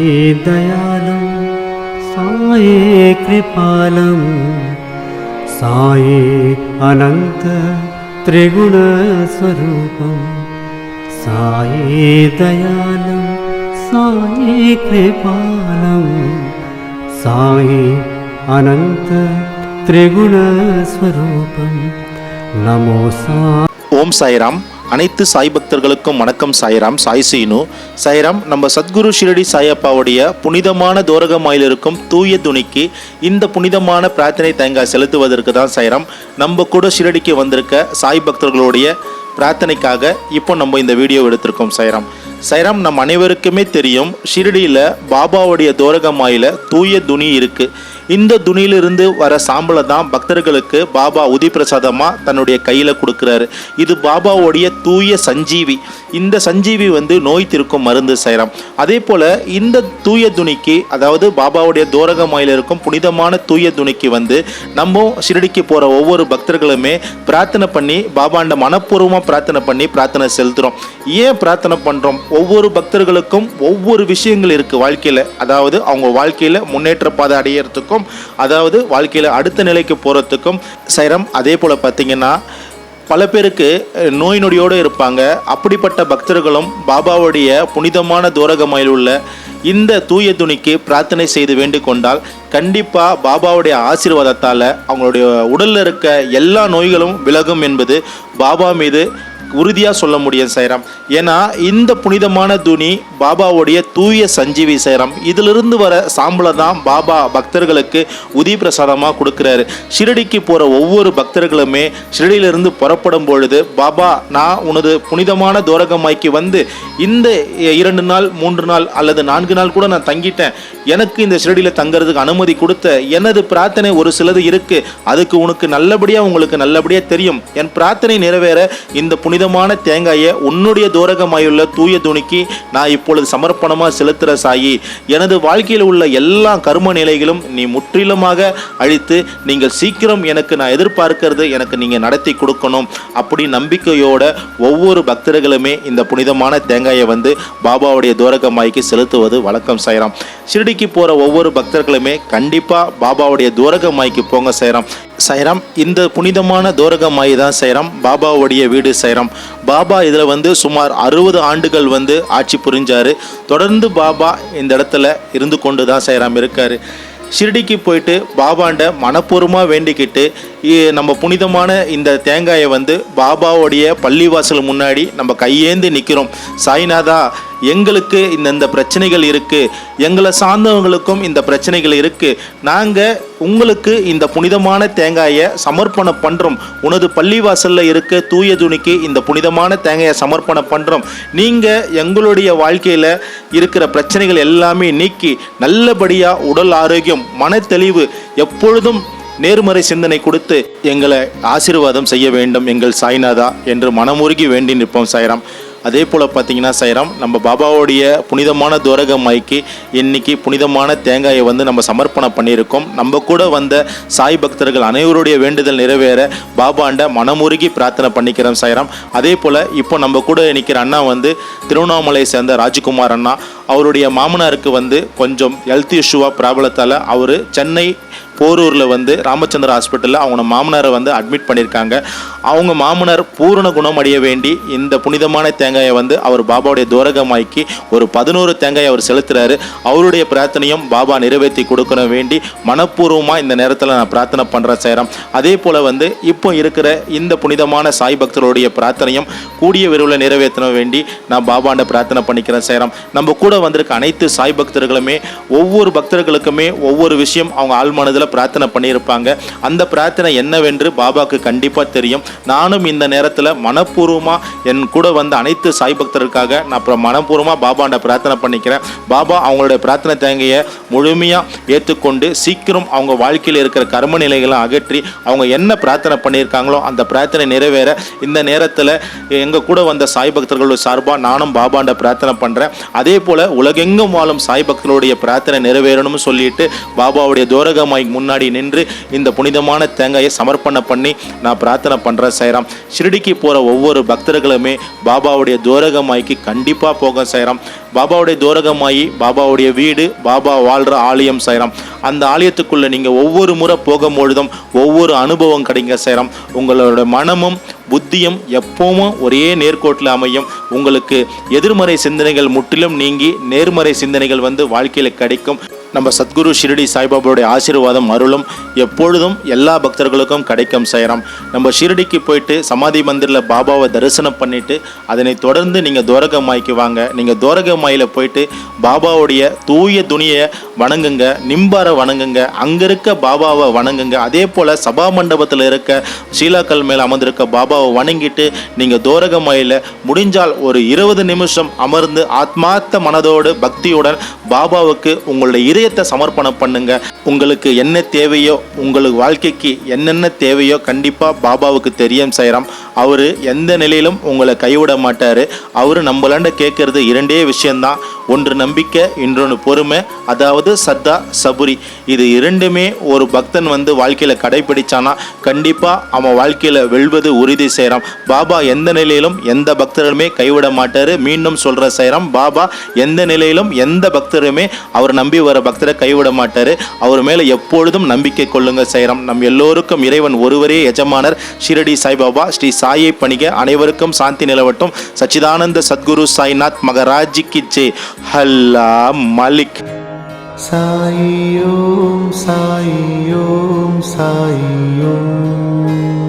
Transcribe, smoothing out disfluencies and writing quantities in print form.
दयालं साये कृपालं साये अनंत त्रिगुण स्वरूपं साये दयालं साये कृपालं साये अनंत त्रिगुण स्वरूपं नमो सा। ஓம் சாய்ராம். அனைத்து சாய் பக்தர்களுக்கும் வணக்கம். சாய்ராம், சாய் சீனு. சாய்ராம், நம்ம சத்குரு ஷிரடி சாயப்பாவுடைய புனிதமான தோரகமாயில் இருக்கும் தூய துணிக்கு இந்த புனிதமான பிரார்த்தனை தேங்காய் செலுத்துவதற்கு தான் சாய்ராம் நம்ம கூட ஷிரடிக்கு வந்திருக்க சாய் பக்தர்களுடைய பிரார்த்தனைக்காக இப்போ நம்ம இந்த வீடியோ எடுத்திருக்கோம். சாய்ராம், சாய்ராம், நம்ம அனைவருக்குமே தெரியும், ஷிரடியில் பாபாவுடைய தோரகமாயில் தூய துணி இருக்குது. இந்த துணியிலிருந்து வர சாம்பலை தான் பக்தர்களுக்கு பாபா உதி பிரசாதமாக தன்னுடைய கையில் கொடுக்குறாரு. இது பாபாவுடைய தூய சஞ்சீவி. இந்த சஞ்சீவி நோய் தீர்க்கும் மருந்து. சாய்ராம், அதே போல் இந்த தூய துணிக்கு, அதாவது பாபாவுடைய தோரகமாயில் இருக்கும் புனிதமான தூய துணிக்கு நம்ம ஷிரடிக்கு போகிற ஒவ்வொரு பக்தர்களுமே பிரார்த்தனை பண்ணி பாபாண்ட மனப்பூர்வமாக பிரார்த்தனை செலுத்துகிறோம். ஏன் பிரார்த்தனை பண்ணுறோம்? ஒவ்வொரு பக்தர்களுக்கும் ஒவ்வொரு விஷயங்கள் இருக்குது வாழ்க்கையில். அதாவது அவங்க வாழ்க்கையில் முன்னேற்ற பாதை அடையிறதுக்கும், அதாவது வாழ்க்கையில் அடுத்த நிலைக்கு போகிறதுக்கும். சாய்ராம், அதே போல் பார்த்தீங்கன்னா பல பேருக்கு நோய் நொடியோடு இருப்பாங்க. அப்படிப்பட்ட பக்தர்களும் பாபாவுடைய புனிதமான தோரகமாயில் உள்ள இந்த தூய துணிக்கு பிரார்த்தனை செய்து வேண்டிக் கொண்டால் கண்டிப்பாக பாபாவுடைய ஆசீர்வாதத்தால் அவங்களுடைய உடலில் இருக்க எல்லா நோய்களும் விலகும் என்பது பாபா மீது உறுதியாக சொல்ல முடியும். சாய்ராம், ஏன்னா இந்த புனிதமான துணி பாபாவுடைய தூய சஞ்சீவி. சாய்ராம், இதிலிருந்து வர சாம்பலை தான் பாபா பக்தர்களுக்கு உதி பிரசாதமாக கொடுக்குறாரு. ஷிரடிக்கு போகிற ஒவ்வொரு பக்தர்களுமே ஷிரடியிலிருந்து புறப்படும் பொழுது, பாபா, நான் உனது புனிதமான தோரகமாய்க்கு இந்த 2 நாள் 3 நாள் அல்லது 4 நாள் கூட நான் தங்கிட்டேன், எனக்கு இந்த ஷிரடியில் தங்கிறதுக்கு அனுமதி கொடுத்த, எனது பிரார்த்தனை ஒரு சிலது இருக்குது, அதுக்கு உங்களுக்கு நல்லபடியாக தெரியும், என் பிரார்த்தனை நிறைவேற இந்த புனிதமான தேங்காயை உன்னுடைய தோரகமாயுள்ள தூய துணிக்கு நான் இப்பொழுது சமர்ப்பணமாக செலுத்துகிற சாயி. எனது வாழ்க்கையில் உள்ள எல்லா கர்ம நிலைகளும் நீ முற்றிலுமாக அழித்து நீங்கள் சீக்கிரம் எனக்கு நான் எதிர்பார்க்கிறது எனக்கு நீங்கள் நடத்தி கொடுக்கணும். அப்படி நம்பிக்கையோட ஒவ்வொரு பக்தர்களுமே இந்த புனிதமான தேங்காயை பாபாவுடைய தோரகமாய்க்கு செலுத்துவது வழக்கம். சாய்ராம், ஷிரடிக்கு போகிற ஒவ்வொரு பக்தர்களுமே கண்டிப்பாக பாபாவுடைய தோரகமாய்க்கு போங்க. சாய்ராம், சாய்ராம், இந்த புனிதமான தோரகமாய் தான் சாய்ராம் பாபாவுடைய வீடு. சாய்ராம், பாபா இதில் சுமார் 60 ஆண்டுகள் ஆட்சி புரிஞ்சார். தொடர்ந்து பாபா இந்த இடத்துல இருந்து கொண்டு தான் சாய்ராம் இருக்கார். ஷிரடிக்கு போயிட்டு பாபாண்ட மனப்பூர்வமாக வேண்டிக்கிட்டு நம்ம புனிதமான இந்த தேங்காயை பாபாவுடைய பள்ளிவாசல் முன்னாடி நம்ம கையேந்தி நிற்கிறோம். சாய்நாதா, எங்களுக்கு இந்த பிரச்சனைகள் இருக்குது, எங்களை சார்ந்தவங்களுக்கும் இந்த பிரச்சனைகள் இருக்குது, நாங்கள் உங்களுக்கு இந்த புனிதமான தேங்காயை சமர்ப்பணம் பண்ணுறோம், உனது பள்ளிவாசலில் இருக்க தூய துணிக்கு இந்த புனிதமான தேங்காயை சமர்ப்பணம் பண்ணுறோம், நீங்கள் எங்களுடைய வாழ்க்கையில் இருக்கிற பிரச்சனைகள் எல்லாமே நீக்கி நல்லபடியாக உடல் ஆரோக்கியம், மன தெளிவு, எப்பொழுதும் நேர்மறை சிந்தனை கொடுத்து எங்களை ஆசீர்வாதம் செய்ய வேண்டும் எங்கள் சாய்நாதா என்று மனமுருகி வேண்டி நிற்போம். சாய்ராம், அதே போல் பார்த்தீங்கன்னா சாய்ராம், நம்ம பாபாவுடைய புனிதமான தோரகமாய்க்கு இன்னைக்கு புனிதமான தேங்காயை நம்ம சமர்ப்பணம் பண்ணியிருக்கோம். நம்ம கூட வந்த சாய் பக்தர்கள் அனைவருடைய வேண்டுதல் நிறைவேற பாபாண்ட மனமுருகி பிரார்த்தனை பண்ணிக்கிறோம். சாய்ராம், அதே போல் இப்போ நம்ம கூட நிற்கிற அண்ணா திருவண்ணாமலை சேர்ந்த ராஜ்குமார் அண்ணா. அவருடைய மாமனாருக்கு கொஞ்சம் ஹெல்த் இஷ்யூவாக ப்ராப்ளத்தால் அவர் சென்னை போரூரில் ராமச்சந்திர ஹாஸ்பிட்டலில் அவங்க மாமனாரை அட்மிட் பண்ணியிருக்காங்க. அவங்க மாமனார் பூரண குணம் அடைய வேண்டி இந்த புனிதமான தேங்காயை அவர் பாபாவுடைய தோரகமாய்க்கு ஒரு 11 தேங்காயை அவர் செலுத்துறாரு. அவருடைய பிரார்த்தனையும் பாபா நிறைவேற்றி கொடுக்க வேண்டி மனப்பூர்வமாக இந்த நேரத்தில் நான் பிரார்த்தனை பண்ணுறேன். சாய்ராம், அதே போல் இப்போ இருக்கிற இந்த புனிதமான சாய் பக்தர்களுடைய பிரார்த்தனையும் கூடிய விரைவில் நிறைவேற்ற வேண்டி நான் பாபாண்ட பிரார்த்தனை பண்ணிக்கிறேன். சாய்ராம், நம்ம கூட வந்திருக்க அனைத்து சாய் பக்தர்களுமே ஒவ்வொரு பக்தர்களுக்குமே ஒவ்வொரு விஷயம் அவங்க ஆழ்மனதில் பிரார்த்தனை பண்ணியிருப்பாங்க. அந்த பிரார்த்தனை என்னவென்று பாபாவுக்கு கண்டிப்பாக தெரியும். நானும் இந்த நேரத்தில் மனப்பூர்வமாக என் கூட அனைத்து சாய் பக்தர்களுக்காக நான் மனப்பூர்வமாக பாபாண்ட பிரார்த்தனை பண்ணிக்கிறேன். பாபா அவங்களுடைய பிரார்த்தனை தேங்கையை முழுமையாக ஏற்றுக்கொண்டு சீக்கிரம் அவங்க வாழ்க்கையில் இருக்கிற கர்ம நிலைகளை அகற்றி அவங்க என்ன பிரார்த்தனை பண்ணியிருக்காங்களோ அந்த பிரார்த்தனை நிறைவேற இந்த நேரத்தில் எங்கள் கூட வந்த சாய் பக்தர்களோட சார்பாக நானும் பாபாண்ட பிரார்த்தனை பண்ணுறேன். அதே போல் போல உலகெங்கும் வாழும் சாய் பக்தர்களுடைய பிரார்த்தனை நிறைவேறணும்னு சொல்லிட்டு பாபாவுடைய தோரகமாய் முன்னாடி நின்று இந்த புனிதமான தேங்காயை சமர்ப்பணம் பண்ணி நான் பிரார்த்தனை பண்ணுறேன் சாய்ராம். ஷிரடிக்கு போகிற ஒவ்வொரு பக்தர்களுமே பாபாவுடைய தோரகமாய்க்கு கண்டிப்பாக போக சாய்ராம். பாபாவுடைய தோரகமாயி பாபாவுடைய வீடு, பாபா வாழ்கிற ஆலயம் சாய்ராம். அந்த ஆலயத்துக்குள்ளே நீங்கள் ஒவ்வொரு முறை போகும்பொழுதும் ஒவ்வொரு அனுபவம் கிடைங்க சாய்ராம். உங்களோட மனமும் புத்தியும் எப்பவும் ஒரே நேர்கோட்டில் அமையும். உங்களுக்கு எதிர்மறை சிந்தனைகள் முற்றிலும் நீங்கி நேர்மறை சிந்தனைகள் வாழ்க்கையில் கிடைக்கும். நம்ம சத்குரு ஷிரடி சாய்பாபாவுடைய ஆசீர்வாதம் அருளும் எப்பொழுதும் எல்லா பக்தர்களுக்கும் கிடைக்கும் சாய்ராம். நம்ம ஷிரடிக்கு போயிட்டு சமாதி மந்திரில் பாபாவை தரிசனம் பண்ணிவிட்டு அதனை தொடர்ந்து நீங்கள் துவாரகமாய்க்கு வாங்க. நீங்கள் துவாரகமாயில் போயிட்டு பாபாவுடைய தூய துணியை வணங்குங்க, நிம்பாரை வணங்குங்க, அங்கே இருக்க பாபாவை வணங்குங்க. அதே போல் சபா மண்டபத்தில் இருக்க ஷீலாக்கல் மேல் அமர்ந்திருக்க பாபாவை வணங்கிட்டு நீங்கள் துவாரகமாயில் முடிஞ்சால் ஒரு 20 நிமிஷம் அமர்ந்து ஆத்மார்த்த மனதோடு பக்தியுடன் பாபாவுக்கு உங்களுடைய இதயத்தை சமர்ப்பணம் பண்ணுங்க. உங்களுக்கு என்ன தேவையோ, உங்களுக்கு வாழ்க்கைக்கு என்னென்ன தேவையோ கண்டிப்பாக பாபாவுக்கு தெரியும் சாய்ராம். அவர் எந்த நிலையிலும் உங்களை கைவிட மாட்டார். அவர் நம்மளாண்ட கேட்கறது 2 விஷயம்தான். ஒன்று நம்பிக்கை, இன்னொன்று பொறுமை, அதாவது சத்தா சபுரி. இது 2மே ஒரு பக்தன் வாழ்க்கையில் கடைபிடிச்சானா கண்டிப்பாக அவன் வாழ்க்கையில் வெல்வது உறுதி சாய்ராம். பாபா எந்த நிலையிலும் எந்த பக்தர்களுமே கைவிட மாட்டார். மீண்டும் சொல்கிற சாய்ராம், பாபா எந்த நிலையிலும் எந்த பக்தருமே அவர் நம்பி வர பக்தரை கைவிட மாட்டார். அவர் மேலே எப்பொழுதும் நம்பிக்கை கொள்ளுங்க சாய்ராம். நம் எல்லோருக்கும் இறைவன் ஒருவரே எஜமானர். ஷிரடி சாய்பாபா ஸ்ரீ சாயை பணிக. அனைவருக்கும் சாந்தி நிலவட்டும். சச்சிதானந்த சத்குரு சாய்நாத் மகராஜிக்கு ஜெய். ஹல்லா மலிக். சாய் ஓம் சாய் ஓம் சாய் ஓம்.